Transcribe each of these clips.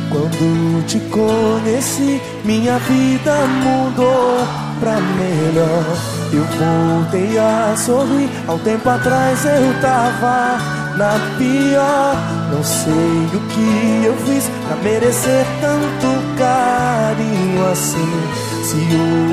Quando te conheci, minha vida mudou pra melhor. Eu voltei a sorrir. Há um tempo atrás eu tava na pior. Não sei o que eu fiz pra merecer tanto carinho assim. Se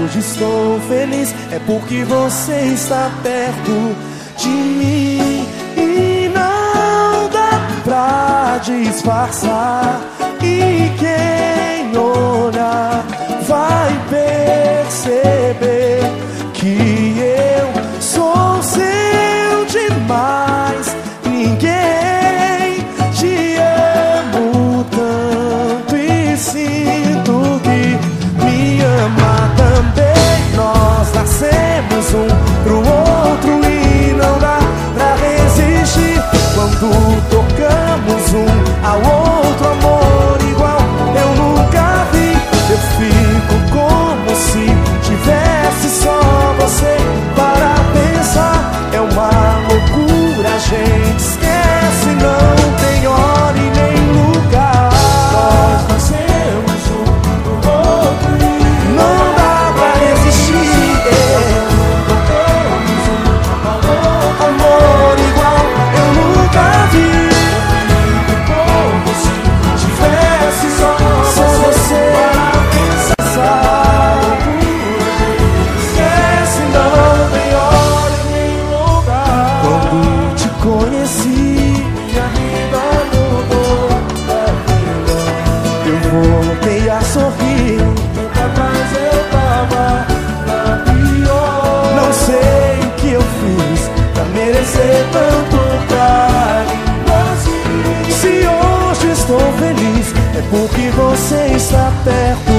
hoje estou feliz, é porque você está perto de mim. E não dá pra disfarçar. E quem olhar vai perceber que eu sou seu demais. Ninguém te amo tanto e sinto que me ama também. Nós nascemos um pro outro e não dá pra resistir. Quando tocamos um ao outro, amor igual eu nunca vi. Eu fico como se tivesse só você para pensar. É uma loucura, a gente esquece, não tem hora e nem lugar. Nós nascemos um pro outro e não dá pra resistir. Tocamos um ao outro, amor igual eu nunca vi. Como se tivesse só você para pensar. Esquece, não tem hora e nem lugar. Quando te conheci, minha vida mudou pra melhor. Eu voltei a sorrir. Tempo atrás eu tava na pior. Não sei o que eu fiz pra merecer tanto carinho assim. Se hoje estou feliz, é porque você está perto